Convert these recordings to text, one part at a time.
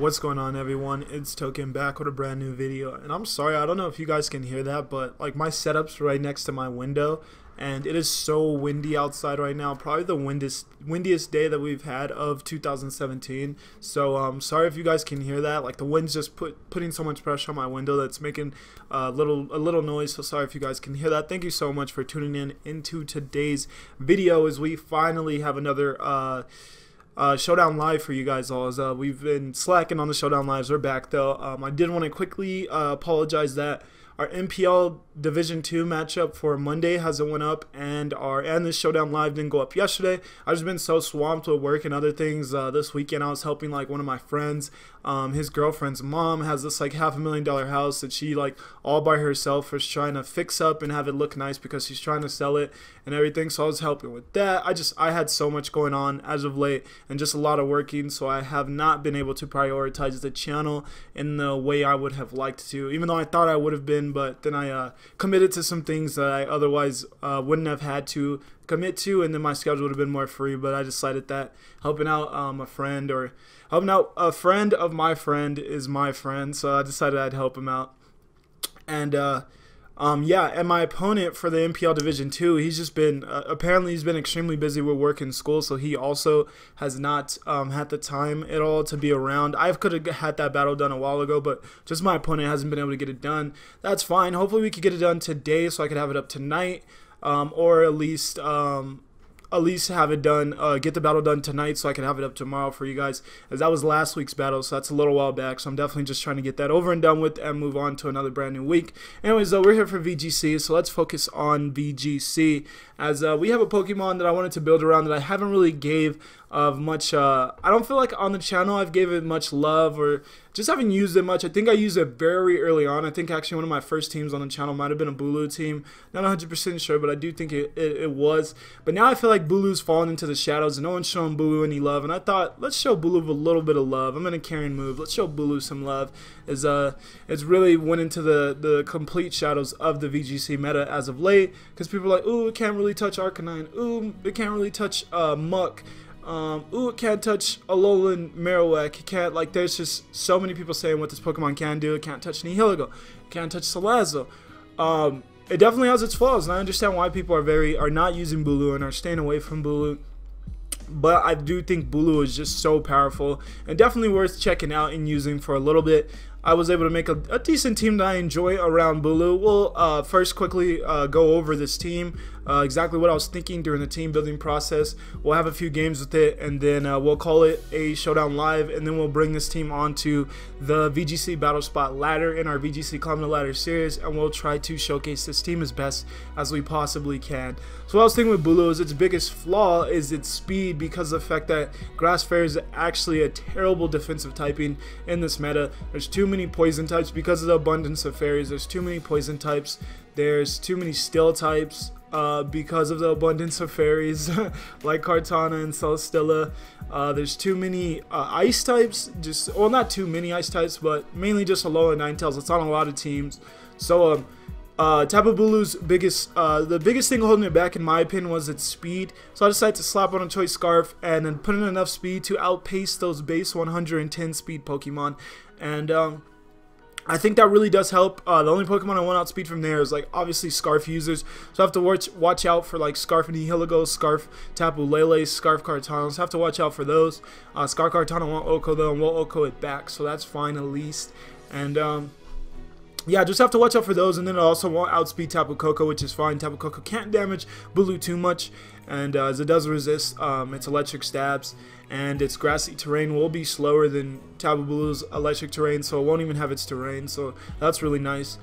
What's going on, everyone? It's Token back with a brand new video, and I'm sorry, I don't know if you guys can hear that, but like my setup's right next to my window and it is so windy outside right now, probably the windiest day that we've had of 2017. So sorry if you guys can hear that. Like the wind's just putting so much pressure on my window that's making a little noise, so sorry if you guys can hear that. Thank you so much for tuning in into today's video as we finally have another Showdown Live for you guys all. As we've been slacking on the Showdown Lives. We're back though. I did want to quickly apologize that our MPL Division 2 matchup for Monday hasn't went up, and this Showdown Live didn't go up yesterday. I've just been so swamped with work and other things. This weekend I was helping like one of my friends. His girlfriend's mom has this like $500,000 house that she like all by herself was trying to fix up and have it look nice because she's trying to sell it and everything. So I was helping with that. I had so much going on as of late and just a lot of working, so I have not been able to prioritize the channel in the way I would have liked to, even though I thought I would have been. But then I committed to some things that I otherwise wouldn't have had to commit to, and then my schedule would have been more free. But I decided that helping out a friend of my friend is my friend, so I decided I'd help him out. And yeah, and my opponent for the MPL Division 2, he's just been apparently he's been extremely busy with work and school, so he also has not had the time at all to be around. I could have had that battle done a while ago, but just my opponent hasn't been able to get it done. That's fine. Hopefully we could get it done today so I could have it up tonight, or at least have it done, get the battle done tonight so I can have it up tomorrow for you guys, as that was last week's battle, so that's a little while back. So I'm definitely just trying to get that over and done with and move on to another brand new week. Anyways, though, we're here for VGC, so let's focus on VGC, as we have a Pokemon that I wanted to build around that I haven't really gave of much. I don't feel like on the channel I've gave it much love, or just haven't used it much. I think I used it very early on. I think actually one of my first teams on the channel might have been a Bulu team. Not 100% sure, but I do think it was. But now I feel like Bulu's fallen into the shadows and no one's showing Bulu any love, and I thought, let's show Bulu a little bit of love. I'm in a carrying move. Let's show Bulu some love. It's really went into the complete shadows of the VGC meta as of late, because people are like, ooh, it can't really touch Arcanine. Ooh, it can't really touch Muck. Ooh, it can't touch Alolan Marowak. It can't, like, there's just so many people saying what this Pokemon can do. It can't touch Nihilego. It can't touch Salazzle. It definitely has its flaws, and I understand why people are not using Bulu and are staying away from Bulu. But I do think Bulu is just so powerful and definitely worth checking out and using for a little bit. I was able to make a decent team that I enjoy around Bulu. We'll first quickly go over this team, exactly what I was thinking during the team building process. We'll have a few games with it, and then we'll call it a Showdown Live, and then we'll bring this team onto the VGC Battle Spot Ladder in our VGC Climbing The Ladder series, and we'll try to showcase this team as best as we possibly can. So what I was thinking with Bulu is its biggest flaw is its speed, because of the fact that Grass Fairy is actually a terrible defensive typing in this meta. There's too many poison types because of the abundance of fairies. There's too many poison types. There's too many steel types because of the abundance of fairies like Kartana and Celesteela. There's too many ice types, well, not too many ice types, but mainly just Alola and Ninetales. It's on a lot of teams. So Tapu Bulu's the biggest thing holding it back in my opinion was its speed. So I decided to slap on a Choice Scarf and then put in enough speed to outpace those base 110 speed Pokemon. And I think that really does help. The only Pokemon I want outspeed from there is like obviously Scarf users, so I have to watch out for like Scarf Nihilego, Scarf Tapu Lele, Scarf Kartana. So I have to watch out for those. Scarf Kartana won't Oko though, and we'll Oko it back, so that's fine at least. And yeah, just have to watch out for those, and then it also won't outspeed Tapu Koko, which is fine. Tapu Koko can't damage Bulu too much, and as it does resist its electric stabs, and its grassy terrain will be slower than Tapu Bulu's electric terrain, so it won't even have its terrain, so that's really nice.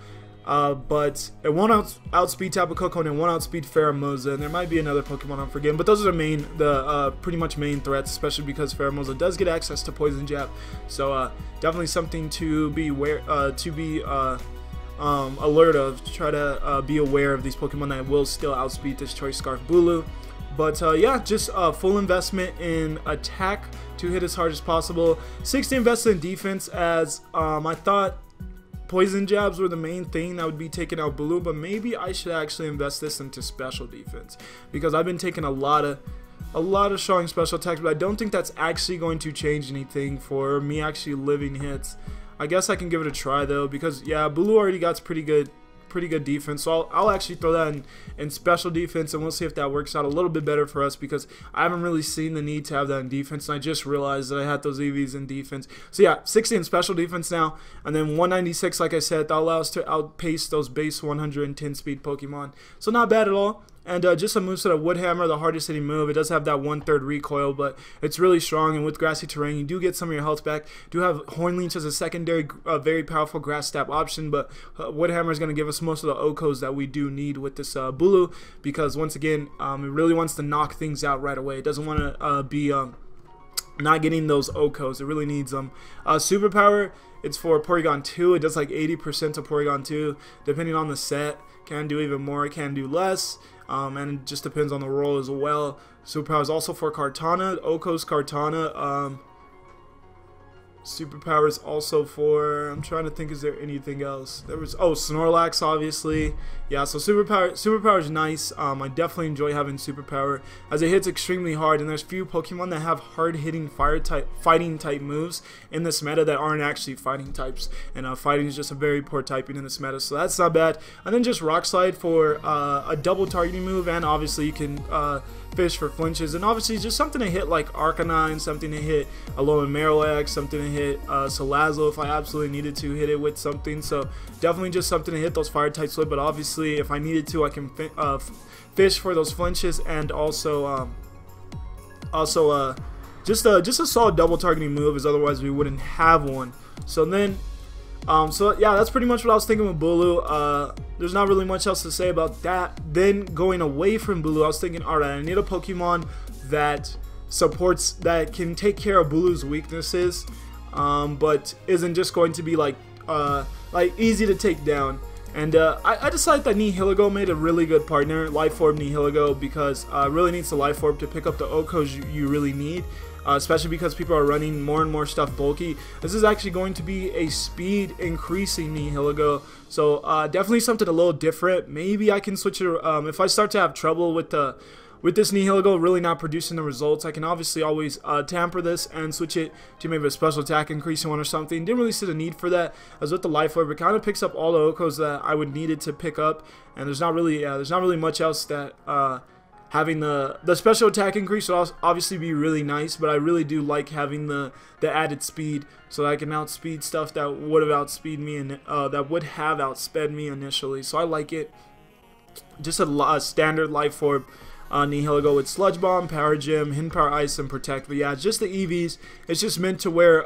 But it won't outspeed Tapu Koko, and it won't outspeed Pheromosa, and there might be another Pokemon I'm forgetting, but those are the pretty much main threats, especially because Pheromosa does get access to Poison Jab, so definitely something to be alert of. Try to be aware of these Pokemon that will still outspeed this Choice Scarf Bulu. But yeah, just full investment in attack to hit as hard as possible. 60 invested in defense, as I thought Poison Jabs were the main thing that would be taking out Bulu, but maybe I should actually invest this into special defense, because I've been taking a lot of a lot of strong special attacks, but I don't think that's actually going to change anything for me actually living hits. I guess I can give it a try though, because yeah, Bulu already got pretty good defense, so I'll actually throw that in special defense, and we'll see if that works out a little bit better for us, because I haven't really seen the need to have that in defense, and I just realized that I had those EVs in defense. So yeah, 60 in special defense now, and then 196, like I said, that allows us to outpace those base 110 speed Pokemon, so not bad at all. And just a moveset of Wood Hammer, the hardest hitting move. It does have that 1/3 recoil, but it's really strong. And with grassy terrain, you do get some of your health back. Do have Horn Leech as a secondary, very powerful grass stab option, but Wood Hammer is going to give us most of the OHKOs that we do need with this Bulu, because once again, it really wants to knock things out right away. It doesn't want to be not getting those OHKOs. It really needs them. Superpower, it's for Porygon 2. It does like 80% to Porygon 2, depending on the set. Can do even more, can do less. And it just depends on the role as well. Superpower is also for Kartana, OHKO's Kartana. Superpower is also for, I'm trying to think, is there anything else? There was, oh, Snorlax, obviously. Yeah, so superpower is nice. I definitely enjoy having superpower, as it hits extremely hard, and there's few Pokemon that have hard-hitting fighting type moves in this meta that aren't actually fighting types, and fighting is just a very poor typing in this meta, so that's not bad. And then just Rock Slide for a double targeting move, and obviously you can fish for flinches, and obviously just something to hit like Arcanine, something to hit Alolan Marowak, something to hit Salazzle if I absolutely needed to hit it with something. So definitely just something to hit those fire types with, but obviously if I needed to, I can fish for those flinches, and also just a solid double targeting move, as otherwise we wouldn't have one. So then so yeah, that's pretty much what I was thinking with Bulu. There's not really much else to say about that. Then going away from Bulu, I was thinking, alright, I need a Pokemon that supports, that can take care of Bulu's weaknesses, but isn't just going to be like easy to take down. And I decided that Nihilego made a really good partner, Life Orb Nihilego, because it really needs the Life Orb to pick up the OHKOs you really need. Especially because people are running more and more stuff bulky. This is actually going to be a speed increasing Nihilego, so definitely something a little different. Maybe I can switch it if I start to have trouble with this Nihilego really not producing the results. I can obviously always tamper this and switch it to maybe a special attack increasing one or something. Didn't really see the need for that, as with the Life Orb, it kind of picks up all the OHKOs that I would need it to pick up, and there's not really much else that having the special attack increase would obviously be really nice, but I really do like having the added speed, so that I can outspeed stuff that would have outspeed me, and that would have outsped me initially. So I like it. Just a standard Life Orb Nihilego with Sludge Bomb, Power Gem, Hidden Power Ice, and Protect. But yeah, it's just the EVs. It's just meant to where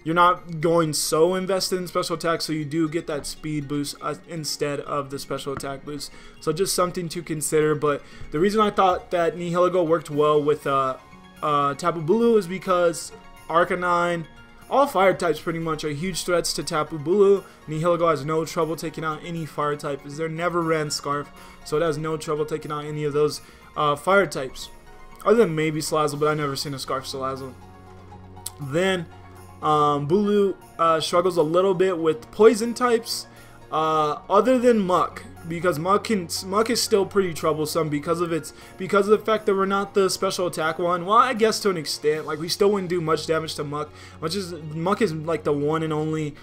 you're not going so invested in special attack, so you do get that speed boost instead of the special attack boost. So just something to consider. But the reason I thought that Nihilego worked well with Tapu Bulu is because Arcanine, all fire types pretty much are huge threats to Tapu Bulu. Nihilego has no trouble taking out any fire type, as there never ran Scarf, so it has no trouble taking out any of those fire types, other than maybe Salazzle, but I've never seen a Scarf Salazzle. Then Bulu struggles a little bit with poison types, other than Muck, because Muck is still pretty troublesome because of the fact that we're not the special attack one. Well, I guess to an extent, like we still wouldn't do much damage to Muck. Muck is like the one and only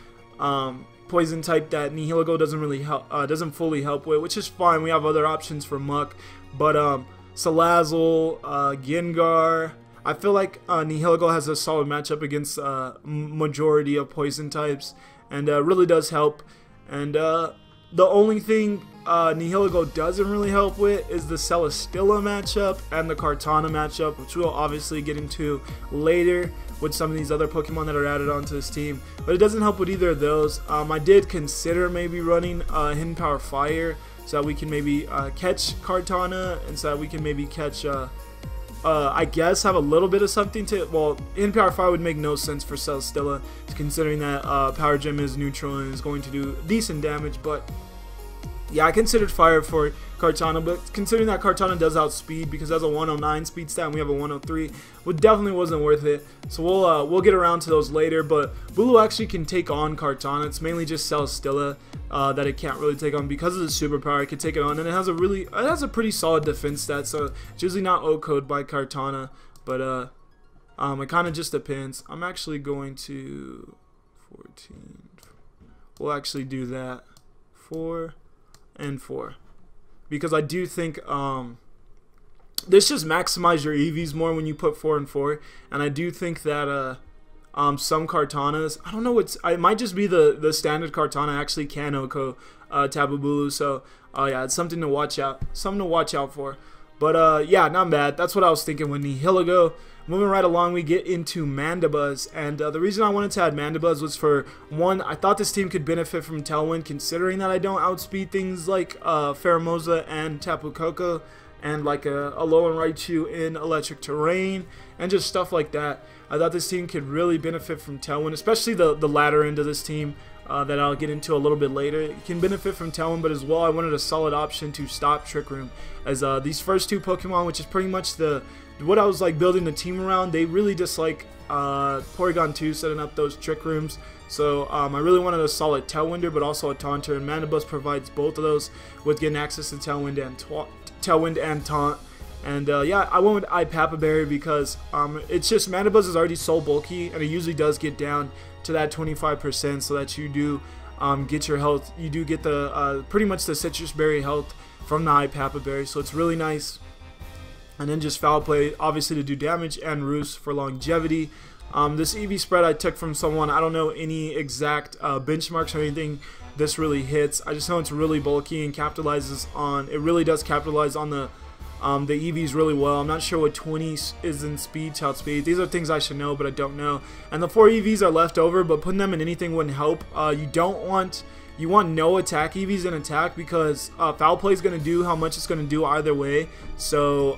poison type that Nihilego doesn't really help, doesn't fully help with, which is fine. We have other options for Muck, but Salazzle, Gengar. I feel like Nihilego has a solid matchup against majority of poison types, and really does help. And the only thing Nihilego doesn't really help with is the Celesteela matchup and the Kartana matchup, which we'll obviously get into later with some of these other Pokemon that are added onto this team. But it doesn't help with either of those. I did consider maybe running Hidden Power Fire, so that we can maybe catch Kartana, and so that we can maybe catch I guess have a little bit of something to, well, Hidden Power Fire would make no sense for Celesteela, considering that Power Gem is neutral and is going to do decent damage, but Yeah, I considered fire for Kartana, but considering that Kartana does outspeed because it has a 109 speed stat and we have a 103, well, definitely wasn't worth it. So we'll get around to those later. But Bulu actually can take on Kartana. It's mainly just Celesteela that it can't really take on because of the superpower. It can take it on, and it has a pretty solid defense stat. So it's usually not O-code by Kartana, but it kind of just depends. I'm actually going to 14. We'll actually do that 4 and 4 because I do think this just maximize your EVs more when you put 4 and 4, and I do think that some Kartanas, I don't know, it might just be the standard Kartana actually can Oko Tapu Bulu, so yeah, it's something to watch out for. But yeah, not bad. That's what I was thinking with Nihilego. Moving right along, we get into Mandibuzz, and the reason I wanted to add Mandibuzz was for one, I thought this team could benefit from Tailwind, considering that I don't outspeed things like Pheromosa and Tapu Koko, and like a Alolan Raichu in electric terrain, and just stuff like that. I thought this team could really benefit from Tailwind, especially the latter end of this team that I'll get into a little bit later. It can benefit from Tailwind, but as well, I wanted a solid option to stop Trick Room, as these first two Pokemon, which is pretty much what I was like building the team around, they really dislike Porygon 2 setting up those Trick Rooms. So I really wanted a solid Tailwinder, but also a Taunter, and Mandibuzz provides both of those with getting access to Tailwind and Taunt. And yeah, I went with Ipapa Berry because it's just Mandibuzz is already so bulky, and it usually does get down to that 25%, so that you do get your health. You do get the pretty much the Citrus Berry health from the Ipapa Berry, so it's really nice. And then just Foul Play, obviously, to do damage, and Roost for longevity. This EV spread I took from someone. I don't know any exact benchmarks or anything this really hits. I just know it's really bulky and capitalizes on. It really does capitalize on the EVs really well. I'm not sure what 20 is in speed to outspeed. These are things I should know, but I don't know. And the 4 EVs are left over, but putting them in anything wouldn't help. You want no attack EVs in attack because Foul Play is going to do how much it's going to do either way. So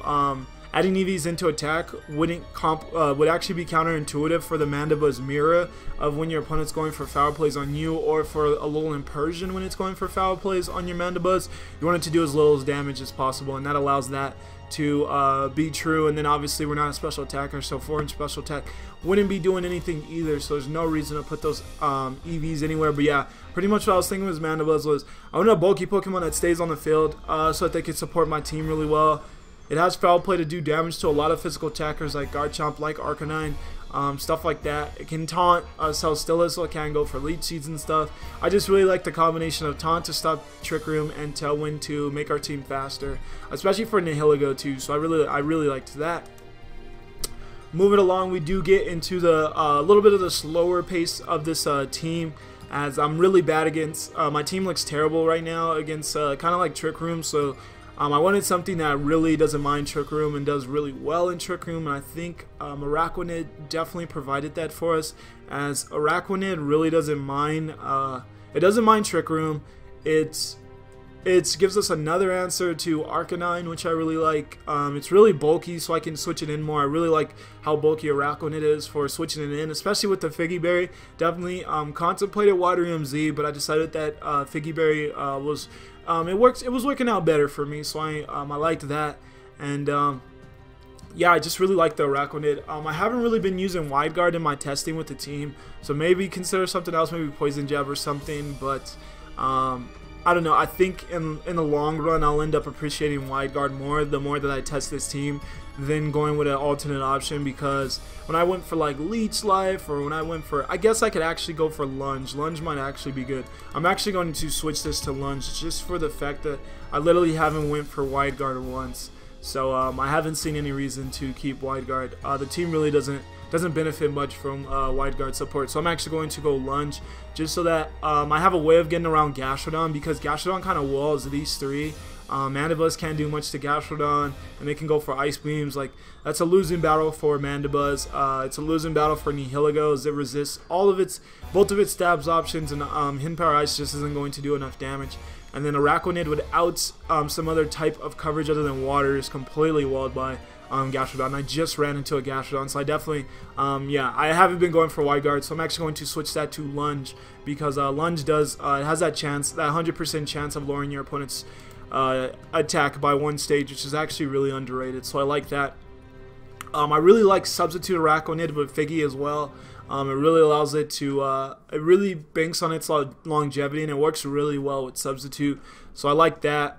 adding EVs into attack would actually be counterintuitive for the Mandibuzz Mirror of when your opponent's going for Foul Plays on you, or for a Alolan Persian when it's going for Foul Plays on your Mandibuzz. You want it to do as little damage as possible, and that allows that to be true. And then obviously we're not a special attacker, so 4-inch special attack wouldn't be doing anything either, so there's no reason to put those EVs anywhere. But yeah, pretty much what I was thinking with Mandibuzz was I want a bulky Pokemon that stays on the field so that they can support my team really well. It has Foul Play to do damage to a lot of physical attackers like Garchomp, like Arcanine, stuff like that. It can taunt Celesteela, so it can go for Leech Seeds and stuff. I just really like the combination of Taunt to stop Trick Room and Tailwind to make our team faster, especially for Nihilego too, so I really liked that. Moving along, we do get into the little bit of the slower pace of this team, as I'm really bad against, my team looks terrible right now against kind of like Trick Room, so I wanted something that really doesn't mind Trick Room and does really well in Trick Room, and I think Araquanid definitely provided that for us, as Araquanid really doesn't mind, it doesn't mind Trick Room. It gives us another answer to Arcanine, which I really like. It's really bulky, so I can switch it in more. I really like how bulky Araquanid is for switching it in, especially with the Figgy Berry. Definitely contemplated Water MZ, but I decided that Figgy Berry was it was working out better for me, so I liked that. And yeah, I just really like the Araquanid. I haven't really been using Wide Guard in my testing with the team, so maybe consider something else, maybe Poison Jab or something, but I don't know. I think in the long run, I'll end up appreciating Wide Guard more the more that I test this team than going with an alternate option, because when I went for like Leech Life, or when I went for, I guess I could actually go for Lunge. Lunge might actually be good. I'm actually going to switch this to Lunge just for the fact that I literally haven't went for Wide Guard once. So I haven't seen any reason to keep Wide Guard. The team really doesn't benefit much from Wide Guard support, so I'm actually going to go Lunge just so that I have a way of getting around Gastrodon, because Gastrodon kind of walls these three. Mandibuzz can't do much to Gastrodon, and they can go for Ice Beams. Like, that's a losing battle for Mandibuzz. It's a losing battle for Nihilego, as it resists both of its stabs options, and Hidden Power Ice just isn't going to do enough damage. and then Araquanid without some other type of coverage other than water is completely walled by Gastrodon. I just ran into a Gastrodon, so I definitely, yeah, I haven't been going for Wide Guard, so I'm actually going to switch that to Lunge, because Lunge does, it has that chance, that 100% chance of lowering your opponent's attack by 1 stage, which is actually really underrated, so I like that. I really like Substitute Araquanid with Figgy as well. It really allows it to, it really banks on its longevity, and it works really well with Substitute, so I like that.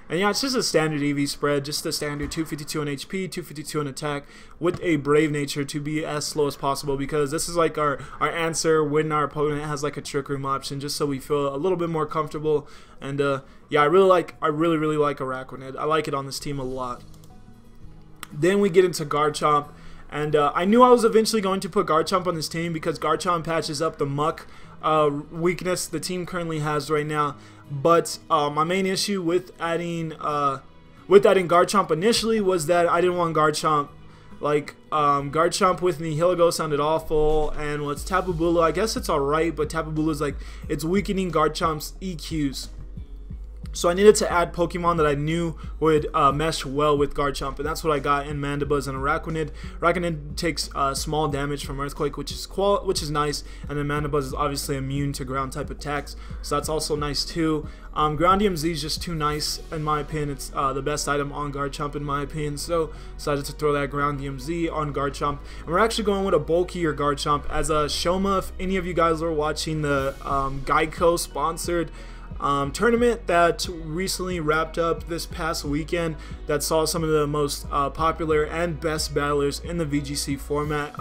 And yeah, it's just a standard EV spread, just a standard 252 in HP, 252 in attack, with a Brave Nature to be as slow as possible, because this is like our answer when our opponent has like a Trick Room option, just so we feel a little bit more comfortable. And yeah, I really like Araquanid. I like it on this team a lot. Then we get into Garchomp, and I knew I was eventually going to put Garchomp on this team, because Garchomp patches up the Muck weakness the team currently has right now. But my main issue with adding Garchomp initially was that I didn't want Garchomp. Like, Garchomp with Nihilego sounded awful, and with Tapu Bulu, I guess it's alright, but Tapu Bulu is like, it's weakening Garchomp's EQs. So I needed to add Pokemon that I knew would mesh well with Garchomp, and that's what I got in Mandibuzz and Araquanid. Araquanid takes small damage from Earthquake, which is nice, and then Mandibuzz is obviously immune to ground type attacks, so that's also nice too. Groundium Z is just too nice in my opinion. It's the best item on Garchomp in my opinion, so decided to throw that Groundium Z on Garchomp. And we're actually going with a bulkier Garchomp as a Shoma. If any of you guys were watching the Geico sponsored tournament that recently wrapped up this past weekend, that saw some of the most popular and best battlers in the VGC format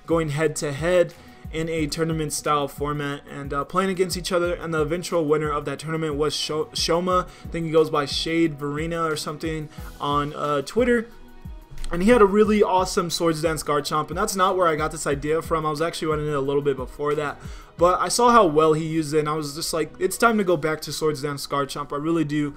going head to head in a tournament style format and playing against each other, and the eventual winner of that tournament was Shoma. I think he goes by Shade Verena or something on Twitter. And he had a really awesome Swords Dance Garchomp, and that's not where I got this idea from. I was actually running it a little bit before that, but I saw how well he used it, and I was just like, it's time to go back to Swords Dance Garchomp. I really do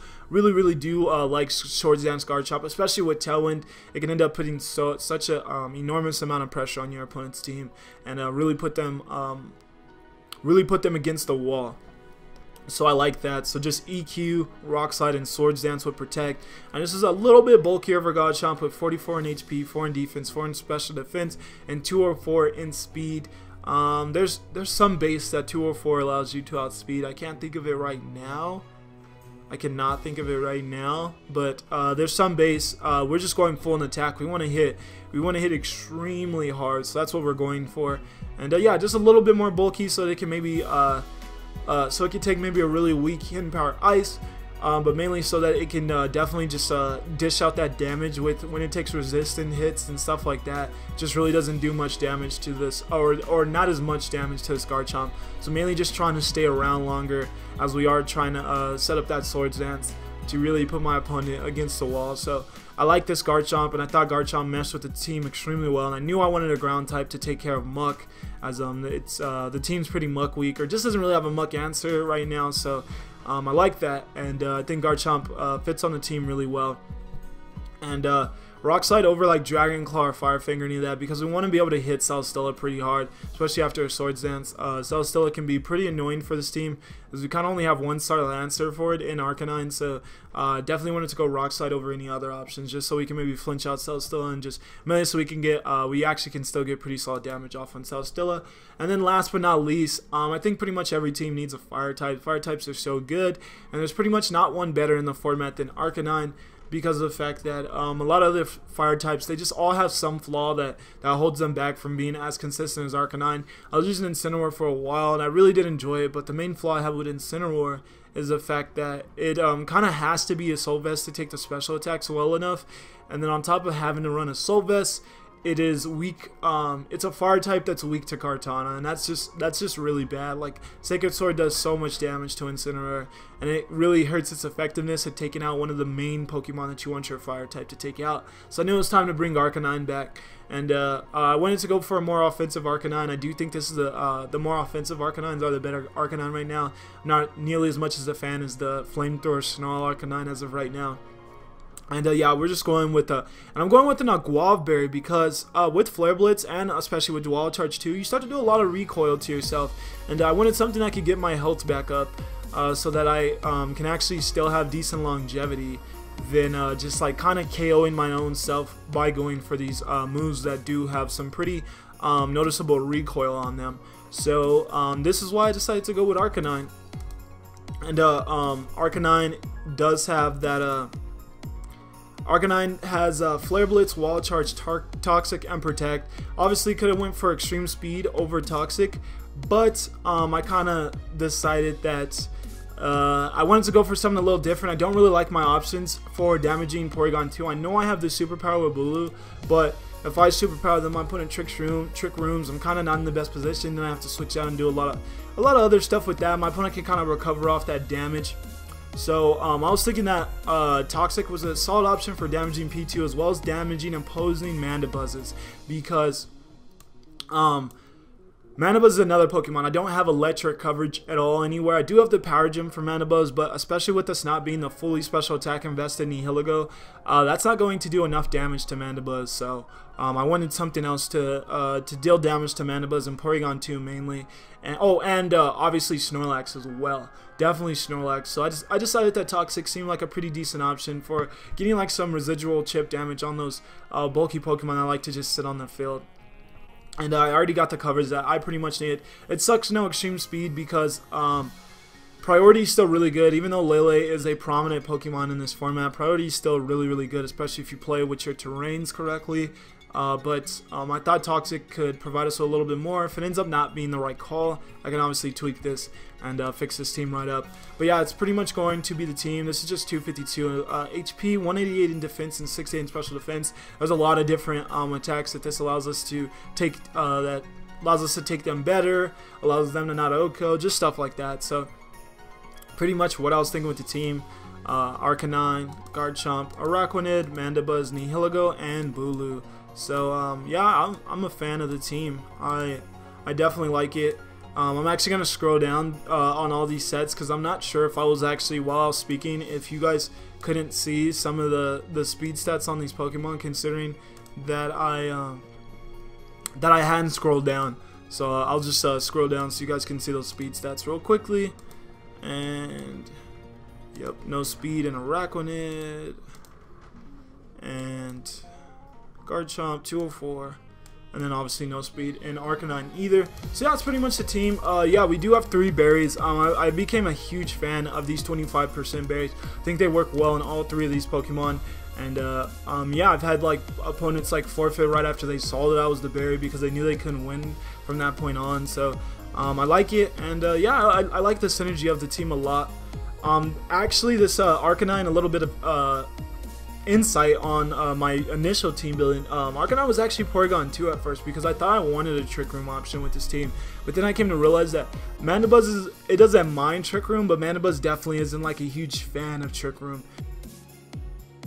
like Swords Dance Garchomp, especially with Tailwind. It can end up putting such a enormous amount of pressure on your opponent's team, and really put them against the wall. So I like that. So just EQ, Rock Slide, and Swords Dance would protect. And this is a little bit bulkier for Garchomp with 44 in HP, 4 in defense, 4 in special defense, and 204 in speed. There's some base that 204 allows you to outspeed. I can't think of it right now. I cannot think of it right now, but there's some base. We're just going full in attack. We want to hit extremely hard, so that's what we're going for. And yeah, just a little bit more bulky, so they can maybe so it can take maybe a really weak Hidden Power Ice, but mainly so that it can definitely just dish out that damage with when it takes resistant hits and stuff like that. Just really doesn't do much damage to this, or not as much damage to this Garchomp. So mainly just trying to stay around longer, as we are trying to set up that Swords Dance to really put my opponent against the wall. So I like this Garchomp, and I thought Garchomp meshed with the team extremely well, and I knew I wanted a ground type to take care of Muck, as the team's pretty Muck weak, or just doesn't really have a Muck answer right now. So I like that, and I think Garchomp fits on the team really well. And Rock Slide over like Dragon Claw or Fire Finger, any of that, because we want to be able to hit Celesteela pretty hard, especially after a Swords Dance. Celesteela can be pretty annoying for this team, as we kind of only have one star answer for it in Arcanine, so definitely wanted to go Rock Slide over any other options, just so we can maybe flinch out Celesteela, and just mainly so we can get, we actually can still get pretty solid damage off on Celesteela. And then last but not least, I think pretty much every team needs a Fire type. Fire types are so good, and there's pretty much not one better in the format than Arcanine, because of the fact that a lot of the fire types, they just all have some flaw that holds them back from being as consistent as Arcanine. I was using Incineroar for a while, and I really did enjoy it, but the main flaw I have with Incineroar is the fact that it kind of has to be a Soul Vest to take the special attacks well enough, and then on top of having to run a Soul Vest, it is weak. It's a fire type that's weak to Kartana, and that's just really bad. Like, Sacred Sword does so much damage to Incineroar, and it really hurts its effectiveness at taking out one of the main Pokemon that you want your fire type to take out. So I knew it was time to bring Arcanine back, and I wanted to go for a more offensive Arcanine. I do think this is the more offensive Arcanines are the better Arcanine right now. Not nearly as much as a fan as the Flamethrower Snarl Arcanine as of right now. And yeah, we're just going with and I'm going with the Guava Berry, because with Flare Blitz, and especially with Dual Charge 2, you start to do a lot of recoil to yourself, and I wanted something that could get my health back up. so that I can actually still have decent longevity than just like kind of KOing my own self by going for these moves that do have some pretty noticeable recoil on them. So this is why I decided to go with Arcanine. And Arcanine does have that Arcanine has Flare Blitz, Wall Charge, Toxic, and Protect. Obviously could have went for Extreme Speed over Toxic, but I kind of decided that I wanted to go for something a little different. I don't really like my options for damaging Porygon 2. I know I have the superpower with Bulu, but if I superpower them, I put in Trick Rooms. I'm kind of not in the best position. Then I have to switch out and do a lot of other stuff with that. My opponent can kind of recover off that damage. So I was thinking that Toxic was a solid option for damaging P2 as well as damaging opposing Mandabuzzes, because Mandibuzz is another Pokemon. I don't have electric coverage at all anywhere. I do have the Power Gem for Mandibuzz, but especially with this not being the fully special attack invested in Nihilego, that's not going to do enough damage to Mandibuzz. So I wanted something else to deal damage to Mandibuzz and Porygon 2 mainly. And obviously Snorlax as well. Definitely Snorlax. So I decided that Toxic seemed like a pretty decent option for getting like some residual chip damage on those bulky Pokemon that like to just sit on the field. And I already got the coverage that I pretty much needed. It sucks no Extreme Speed because Priority is still really good. Even though Lele is a prominent Pokemon in this format, Priority is still really good, especially if you play with your terrains correctly. But I thought Toxic could provide us with a little bit more. If it ends up not being the right call, I can obviously tweak this and fix this team right up. But yeah, it's pretty much going to be the team. This is just 252 HP, 188 in defense, and 68 in special defense. There's a lot of different attacks that this allows us to take. That allows us to take them better, allows them to not OHKO, just stuff like that. So pretty much what I was thinking with the team. Arcanine, Garchomp, Araquanid, Mandibuzz, Nihilego, and Bulu. So yeah, I'm a fan of the team. I definitely like it. I'm actually gonna scroll down on all these sets because I'm not sure if I was actually, while I was speaking, if you guys couldn't see some of the speed stats on these Pokemon, considering that I hadn't scrolled down. So I'll just scroll down so you guys can see those speed stats real quickly. And yep, no speed in Araquanid, and Garchomp 204, and then obviously no speed in Arcanine either. So yeah, that's pretty much the team. Yeah, we do have 3 berries. I became a huge fan of these 25% berries. I think they work well in all 3 of these Pokemon. And yeah, I've had like opponents like forfeit right after they saw that I was the berry because they knew they couldn't win from that point on. So I like it, and yeah, I like the synergy of the team a lot. Actually, this Arcanine, a little bit of insight on my initial team building. Arcanine was actually Porygon 2 at first because I thought I wanted a Trick Room option with this team, but then I came to realize that Mandibuzz it doesn't mind Trick Room, but Mandibuzz definitely isn't like a huge fan of Trick Room.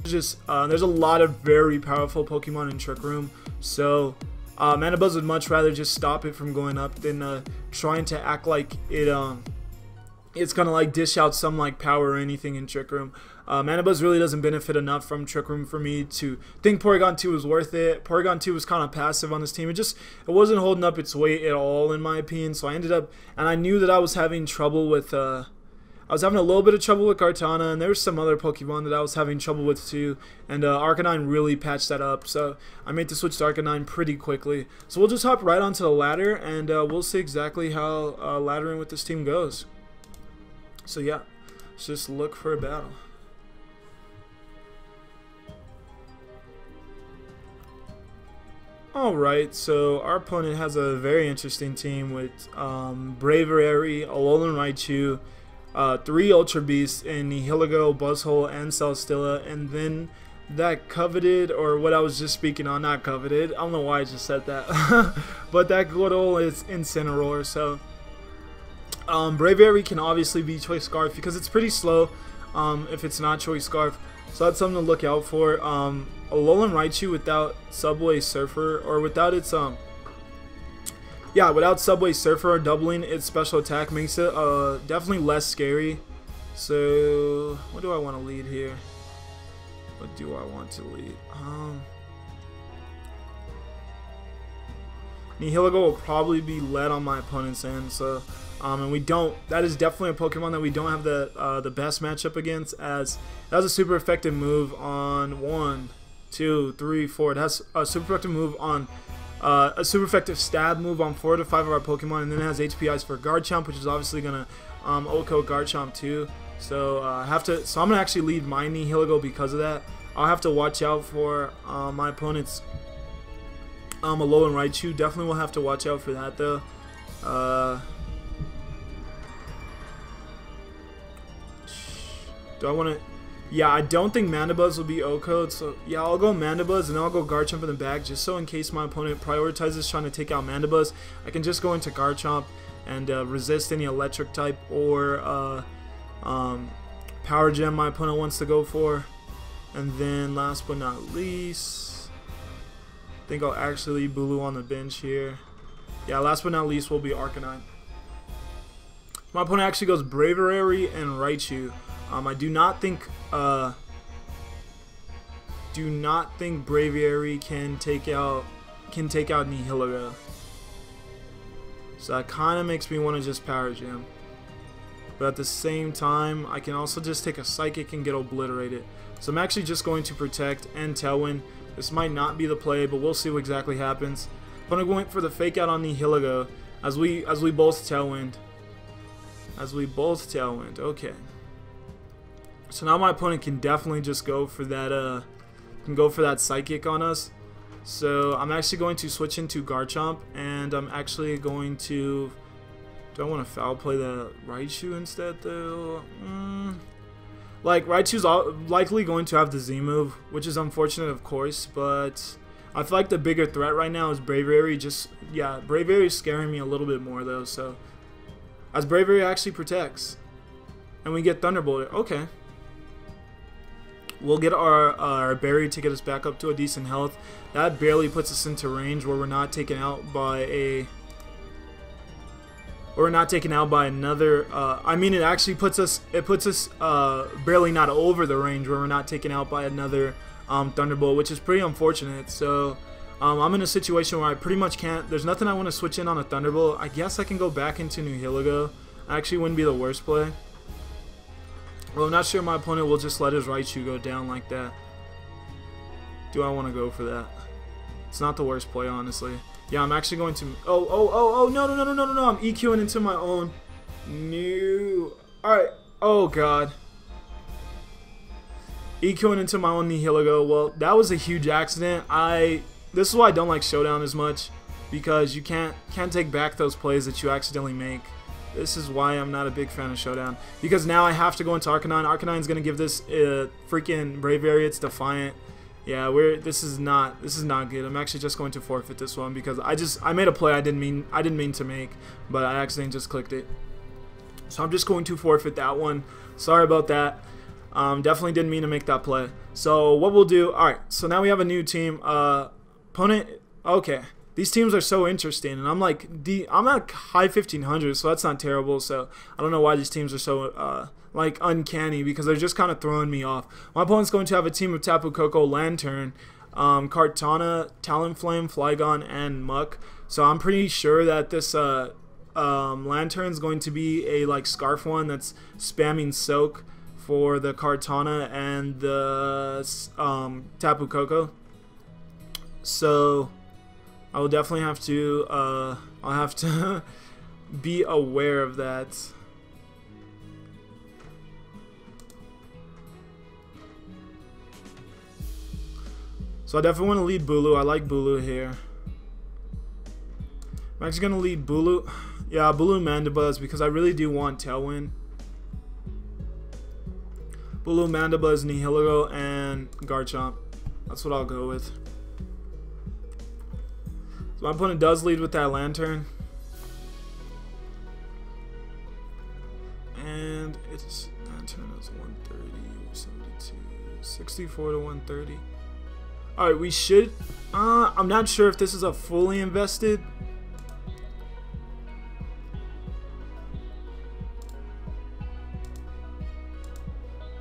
Just there's a lot of very powerful Pokemon in Trick Room, so Mandibuzz would much rather just stop it from going up than trying to act like it's gonna like dish out some like power or anything in Trick Room. Mandibuzz really doesn't benefit enough from Trick Room for me to think Porygon 2 was worth it. Porygon 2 was kind of passive on this team. It wasn't holding up its weight at all in my opinion. So I ended up, and I knew that I was having trouble with I was having a little bit of trouble with Kartana, and there was some other Pokemon that I was having trouble with too, and Arcanine really patched that up, so I made the switch to Arcanine pretty quickly. So we'll just hop right onto the ladder, and we'll see exactly how laddering with this team goes. So yeah, let's just look for a battle. Alright, so our opponent has a very interesting team with Braviary, Alolan Raichu, 3 Ultra Beasts in Nihilego, Buzzhole, and Celesteela, and then that coveted, or what I was just speaking on, not coveted, I don't know why I just said that, but that good old is Incineroar. So Braviary can obviously be Choice Scarf because it's pretty slow if it's not Choice Scarf, so that's something to look out for. Alolan Raichu without Subway Surfer, or without its yeah, without Subway Surfer or doubling its special attack makes it definitely less scary. So what do I want to lead here? What do I want to lead? Nihilego will probably be led on my opponent's end. So, and we don't. That is definitely a Pokemon that we don't have the best matchup against, as that was a super effective move on 1, 2, 3, 4. It has a super effective move on a super effective stab move on 4 to 5 of our Pokemon, and then it has HPIs for Garchomp, which is obviously gonna OHKO Garchomp too. So So I'm gonna actually lead my Nihilego because of that. I'll have to watch out for my opponent's Alolan Raichu. Definitely will have to watch out for that though. Do I want to? Yeah, I don't think Mandibuzz will be OHKO'd, so yeah, I'll go Mandibuzz and I'll go Garchomp in the back, just so in case my opponent prioritizes trying to take out Mandibuzz, I can just go into Garchomp and resist any electric type or Power Gem my opponent wants to go for. And then last but not least, I think I'll actually leave Bulu on the bench here. Yeah, last but not least will be Arcanine. My opponent actually goes Braviary and Raichu. I do not think Braviary can take out Nihilego. So that kind of makes me want to just Power Gem. But at the same time, I can also just take a Psychic and get obliterated. So I'm actually just going to Protect and Tailwind. This might not be the play, but we'll see what exactly happens. But I'm going for the Fake Out on Nihilego as we both Tailwind. Okay. So now my opponent can definitely just go for that Psychic on us. So I'm actually going to switch into Garchomp, and I'm actually going to. Do I want to foul play the Raichu instead though? Like, Raichu's likely going to have the Z move, which is unfortunate, of course, but I feel like the bigger threat right now is Braviary. Braviary is scaring me a little bit more though. So as Braviary actually protects, and we get Thunderbolt. Okay. We'll get our berry to get us back up to a decent health. That barely puts us into range where we're not taken out by a. Or not taken out by another. I mean, it actually puts us. It puts us barely not over the range where we're not taken out by another Thunderbolt, which is pretty unfortunate. So I'm in a situation where I pretty much can't. There's nothing I want to switch in on a Thunderbolt. I guess I can go back into Nihilego. Actually, wouldn't be the worst play. Well, I'm not sure my opponent will just let his Raichu go down like that. Do I want to go for that? It's not the worst play, honestly. Yeah, I'm actually going to. Oh, no. I'm EQing into my own. No. Alright. Oh, God. EQing into my own Nihilego. Well, that was a huge accident. This is why I don't like Showdown as much. Because you can't take back those plays that you accidentally make. This is why I'm not a big fan of Showdown. Because now I have to go into Arcanine. Arcanine's going to give this freaking Braviary its Defiant. Yeah, this is not good. I'm actually just going to forfeit this one because I made a play I didn't mean to make, but I accidentally just clicked it. So I'm just going to forfeit that one. Sorry about that. Definitely didn't mean to make that play. So what we'll do, alright, so now we have a new team. Opponent, okay. These teams are so interesting, and I'm like high 1500s, so that's not terrible. So I don't know why these teams are so like uncanny, because they're just kind of throwing me off. My opponent's going to have a team of Tapu Koko, Lantern, Kartana, Talonflame, Flygon, and Muck. So I'm pretty sure that this Lantern's going to be a like Scarf one that's spamming Soak for the Kartana and the Tapu Koko. So I will definitely have to, I'll have to be aware of that. So I definitely want to lead Bulu. I like Bulu here. I'm actually going to lead Bulu. Yeah, Bulu Mandibuzz, because I really do want Tailwind. Bulu Mandibuzz, Nihilego, and Garchomp. That's what I'll go with. So my opponent does lead with that Lantern. And it's Lantern is 130, 72, 64 to 130. Alright, we should. I'm not sure if this is a fully invested.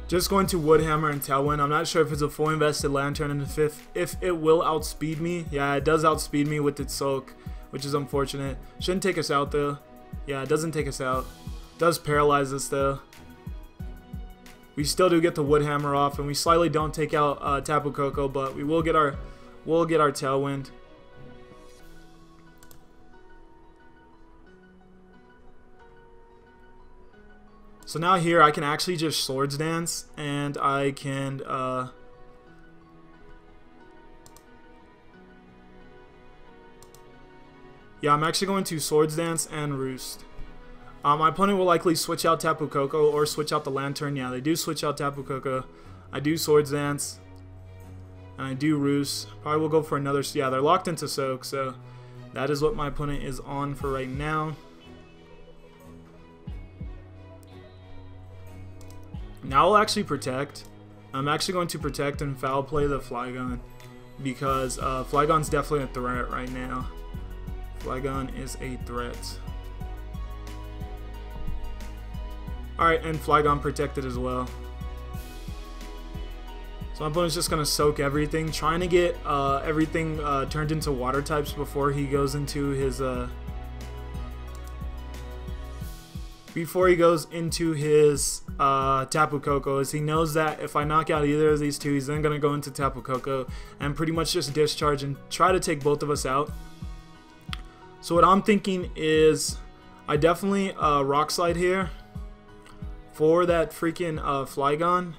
Just going to Woodhammer and Tailwind. I'm not sure if it's a full invested Lantern in the 5th. If it will outspeed me. Yeah, it does outspeed me with its Soak, which is unfortunate. Shouldn't take us out though. Yeah, it doesn't take us out. Does paralyze us though. We still do get the wood hammer off, and we slightly don't take out Tapu Koko, but we will get our tailwind. So now here I can actually just Swords Dance, and I can yeah, I'm actually going to Swords Dance and Roost. My opponent will likely switch out Tapu Koko or switch out the Lantern. Yeah, they do switch out Tapu Koko. I do Swords Dance, and I do Roost. Probably will go for another. Yeah, they're locked into Soak, so that is what my opponent is on for right now. Now I'll actually protect. I'm actually going to protect and foul play the Flygon, because Flygon's definitely a threat right now. Flygon is a threat. Alright, and Flygon protected as well. So my opponent's just going to soak everything, trying to get everything turned into water types before he goes into his Tapu Koko, as he knows that if I knock out either of these two, he's then going to go into Tapu Koko and pretty much just discharge and try to take both of us out. So what I'm thinking is I definitely Rock Slide here for that freaking Flygon.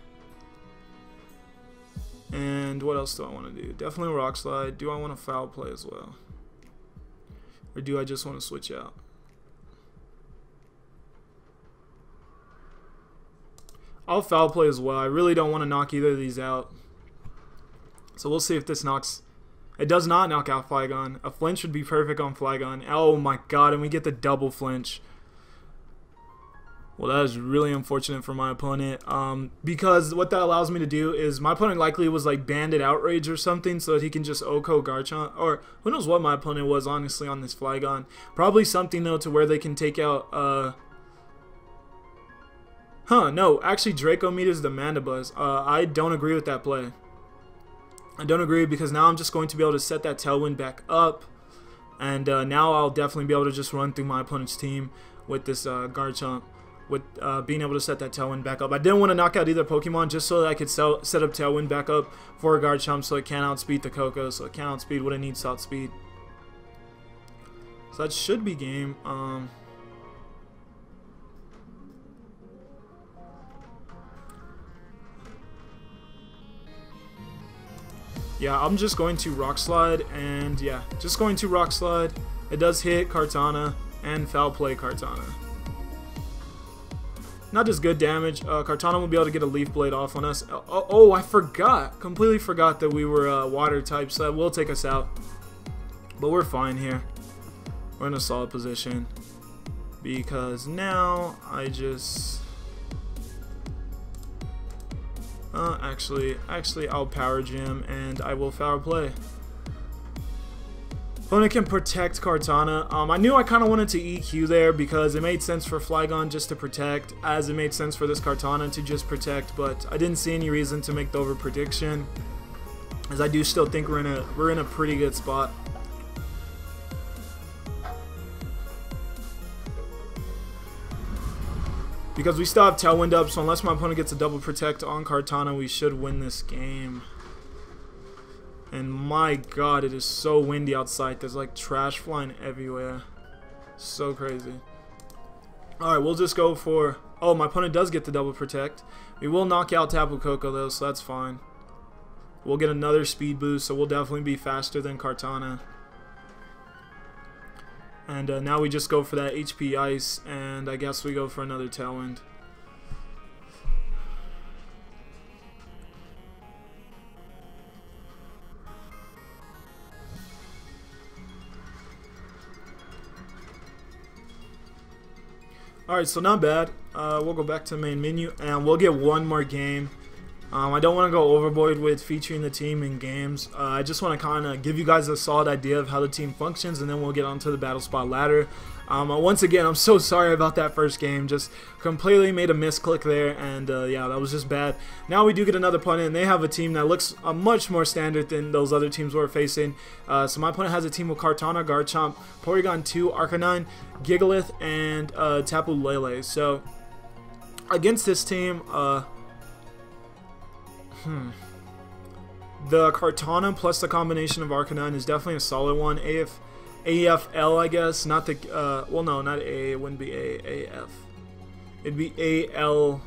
And what else do I want to do? Definitely Rock Slide. Do I want to foul play as well? Or do I just want to switch out? I'll foul play as well. I really don't want to knock either of these out. So we'll see if this knocks. It does not knock out Flygon. A flinch would be perfect on Flygon. Oh my god, and we get the double flinch. Well, that is really unfortunate for my opponent, because what that allows me to do is my opponent likely was like Banded Outrage or something so that he can just OHKO Garchomp, or who knows what my opponent was honestly on this Flygon. Probably something though to where they can take out, no, actually Draco meters the Mandibuzz. I don't agree with that play. I don't agree, because now I'm just going to be able to set that Tailwind back up, and now I'll definitely be able to just run through my opponent's team with this Garchomp, with being able to set that Tailwind back up. I didn't want to knock out either Pokemon just so that I could set up Tailwind back up for a Garchomp so it can outspeed the Koko, so it can outspeed what it needs to outspeed. So that should be game. Yeah, I'm just going to Rock Slide, and yeah, just going to Rock Slide. It does hit Kartana and foul play Kartana. Not just good damage. Kartana will be able to get a Leaf Blade off on us. Oh, I forgot. Completely forgot that we were water type, so that will take us out. But we're fine here. We're in a solid position, because now I just... actually, I'll Power Gym and I will foul play. Opponent can protect Kartana. I knew I kind of wanted to EQ there because it made sense for Flygon just to protect, as it made sense for this Kartana to just protect, but I didn't see any reason to make the over prediction, as I do still think we're in a pretty good spot. Because we still have Tailwind up, so unless my opponent gets a double protect on Kartana, we should win this game. And my god, it is so windy outside. There's like trash flying everywhere. So crazy. Alright, we'll just go for... Oh, my opponent does get the double protect. We will knock out Tapu Koko though, so that's fine. We'll get another speed boost, so we'll definitely be faster than Kartana. And now we just go for that HP Ice, and I guess we go for another Tailwind. Alright, so not bad. We'll go back to the main menu, and we'll get one more game. I don't want to go overboard with featuring the team in games. I just want to kind of give you guys a solid idea of how the team functions, and then we'll get onto the battle spot ladder. Once again, I'm so sorry about that first game. Just completely made a misclick there, and yeah, that was just bad. Now we do get another opponent, and they have a team that looks much more standard than those other teams we're facing. So my opponent has a team with Kartana, Garchomp, Porygon 2, Arcanine, Gigalith, and Tapu Lele. So against this team, the Kartana plus the combination of Arcanine is definitely a solid one. AFL, I guess, not the, well, no, not A, it wouldn't be AF. It'd be ALK.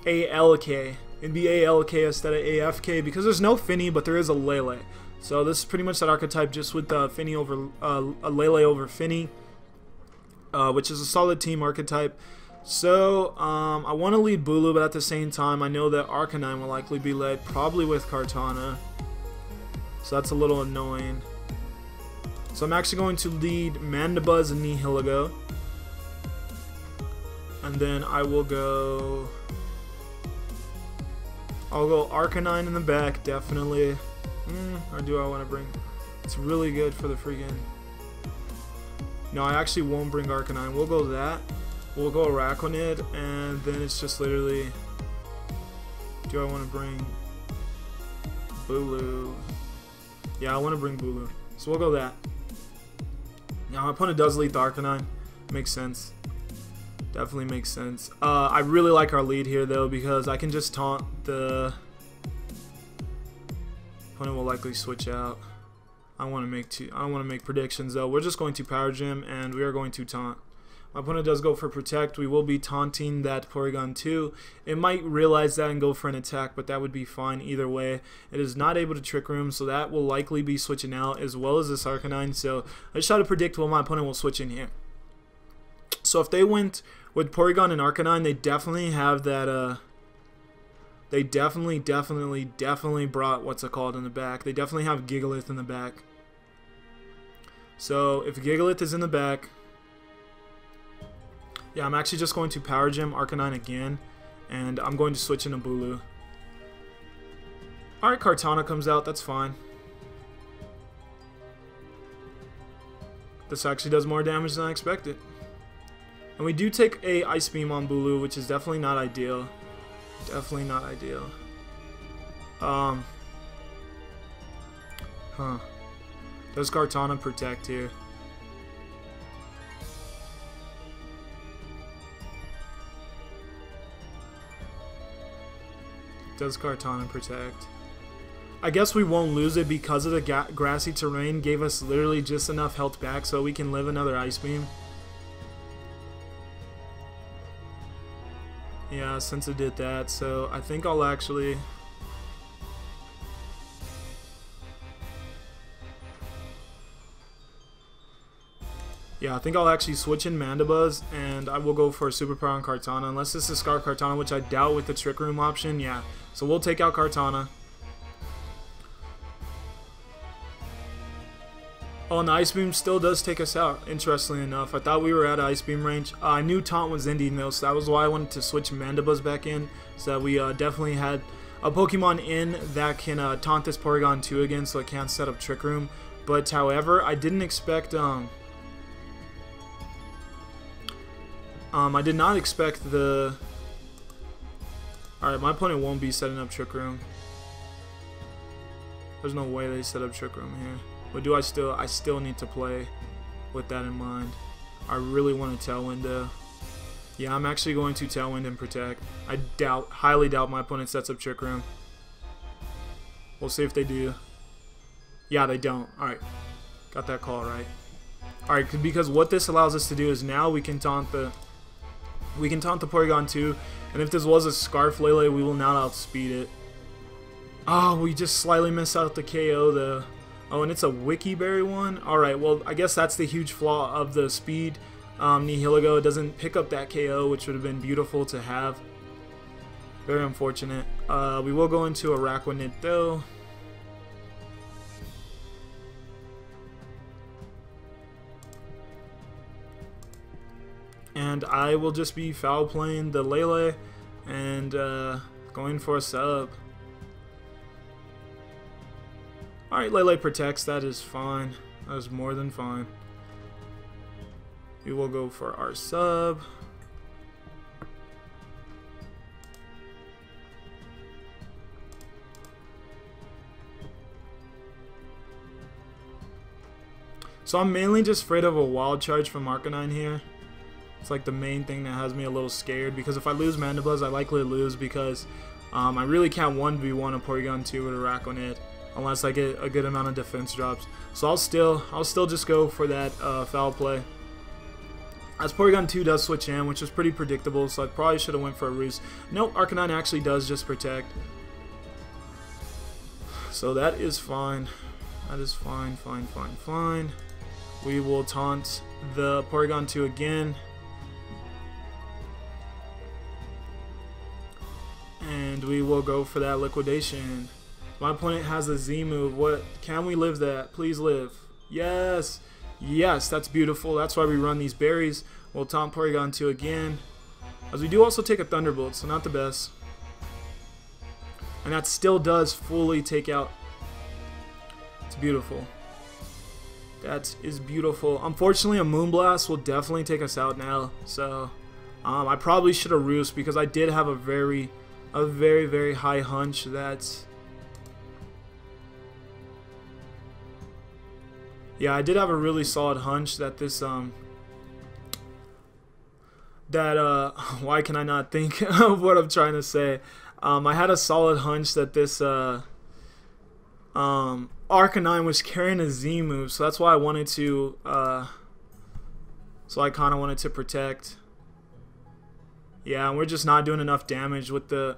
It'd be ALK instead of AFK, because there's no Finny, but there is a Lele. So this is pretty much that archetype, just with Finny over, a Lele over Finny, which is a solid team archetype. So, I want to lead Bulu, but at the same time, I know that Arcanine will likely be led, probably with Kartana. So that's a little annoying. So I'm actually going to lead Mandibuzz and Nihilego. And then I will go... I'll go Arcanine in the back, definitely. Or do I want to bring... It's really good for the freaking... No, I actually won't bring Arcanine. We'll go that. We'll go Araquanid, and then it's just literally... Do I want to bring... Bulu? Yeah, I want to bring Bulu. So we'll go that. Now, my opponent does lead the Arcanine. Makes sense. Definitely makes sense. I really like our lead here, though, because I can just taunt the... Opponent will likely switch out. I don't want to make predictions, though. We're just going to Power Gym, and we are going to taunt. My opponent does go for Protect. We will be taunting that Porygon 2. It might realize that and go for an attack, but that would be fine either way. It is not able to Trick Room, so that will likely be switching out, as well as this Arcanine. So let's try to predict what my opponent will switch in here. So if they went with Porygon and Arcanine, they definitely have that, they definitely brought what's it called in the back. They definitely have Gigalith in the back. So if Gigalith is in the back... Yeah, I'm actually just going to Power Gym Arcanine again, and I'm going to switch into Bulu. Alright, Kartana comes out, that's fine. This actually does more damage than I expected. And we do take a Ice Beam on Bulu, which is definitely not ideal. Definitely not ideal. Does Kartana protect here? Does Kartana protect? I guess we won't lose it because of the grassy terrain gave us literally just enough health back so we can live another Ice Beam. Yeah, since it did that, so I think I'll actually... Yeah, I think I'll actually switch in Mandibuzz, and I will go for a Superpower on Kartana, unless this is Scar Kartana, which I doubt with the Trick Room option. Yeah, so we'll take out Kartana. Oh, and the Ice Beam still does take us out, interestingly enough. I thought we were out of Ice Beam range. I knew Taunt was ending, though, so that was why I wanted to switch Mandibuzz back in, so that we definitely had a Pokemon in that can taunt this Porygon 2 again, so it can't set up Trick Room. But, however, I didn't expect... I did not expect the... Alright, my opponent won't be setting up Trick Room. There's no way they set up Trick Room here. But do I still need to play with that in mind. I really want to Tailwind though. Yeah, I'm actually going to Tailwind and Protect. I highly doubt my opponent sets up Trick Room. We'll see if they do. Yeah, they don't. Alright. Got that call right. Alright, because what this allows us to do is now we can taunt the... Porygon 2, and if this was a Scarf Lele, we will not outspeed it. Oh, we just slightly missed out the KO though. Oh, and it's a Wiki Berry one? Alright, well, I guess that's the huge flaw of the speed. Nihilego, it doesn't pick up that KO, which would have been beautiful to have. Very unfortunate. We will go into Araquanid though. And I will just be foul playing the Lele and going Going for a sub. Alright, Lele protects. That is fine. That is more than fine. We will go for our sub. So I'm mainly just afraid of a wild charge from Arcanine here. It's like the main thing that has me a little scared, because if I lose Mandibuzz, I likely lose because I really can't 1v1 a Porygon 2 with a Araquanid unless I get a good amount of defense drops. So I'll still just go for that foul play. As Porygon 2 does switch in, which is pretty predictable, so I probably should have went for a Roost. Nope, Arcanine actually does just protect. So that is fine. That is fine, fine, fine, fine. We will taunt the Porygon 2 again. And we will go for that liquidation. My opponent has a Z move. What? Can we live that? Please live. Yes. Yes, that's beautiful. That's why we run these berries. We'll taunt Porygon 2 again. As we do also take a Thunderbolt, so not the best. And that still does fully take out. It's beautiful. That is beautiful. Unfortunately, a Moonblast will definitely take us out now. So, I probably should have Roost because I did have a very, very high hunch that. Yeah, I did have a really solid hunch that this why can I not think of what I'm trying to say? I had a solid hunch that this Arcanine was carrying a Z move, so that's why I wanted to so I kind of wanted to protect. Yeah, and we're just not doing enough damage with the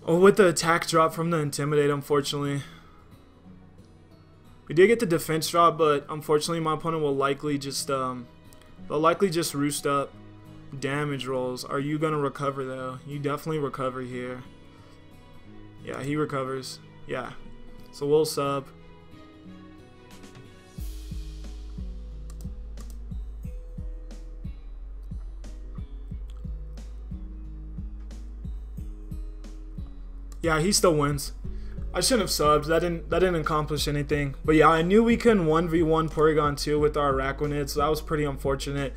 attack drop from the Intimidate, unfortunately. We did get the defense drop, but unfortunately my opponent will likely just roost up damage rolls. Are you gonna recover though? You definitely recover here. Yeah, he recovers. Yeah. So we'll sub. Yeah, he still wins. I shouldn't have subbed. That didn't accomplish anything. But yeah, I knew we couldn't 1v1 Porygon 2 with our Araquanid, so that was pretty unfortunate.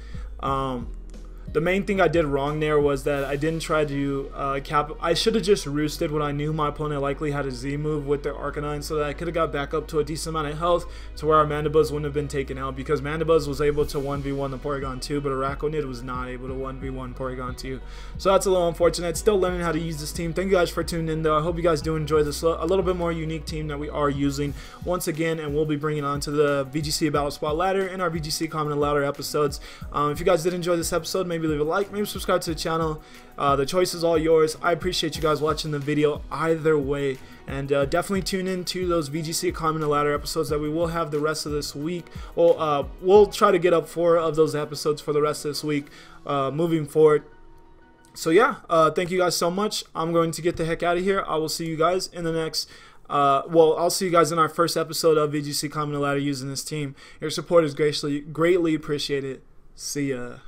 The main thing I did wrong there was that I didn't try to cap. I should have just roosted when I knew my opponent likely had a Z move with their Arcanine, so that I could have got back up to a decent amount of health to where our Mandibuzz wouldn't have been taken out, because Mandibuzz was able to 1v1 the Porygon 2, but Araquanid was not able to 1v1 Porygon 2. So that's a little unfortunate. Still learning how to use this team. Thank you guys for tuning in though. I hope you guys do enjoy this a little bit more unique team that we are using once again, and we'll be bringing on to the VGC Battle Spot Ladder and our VGC Climbing the Ladder episodes. If you guys did enjoy this episode, maybe leave a like, maybe subscribe to the channel. The choice is all yours. I appreciate you guys watching the video either way, and definitely tune in to those VGC Climbing the Ladder episodes that we will have the rest of this week. We'll try to get up 4 of those episodes for the rest of this week moving forward. So yeah, thank you guys so much. I'm going to get the heck out of here. I will see you guys in the next I'll see you guys in our first episode of VGC Climbing the Ladder using this team. Your support is greatly appreciated. See ya.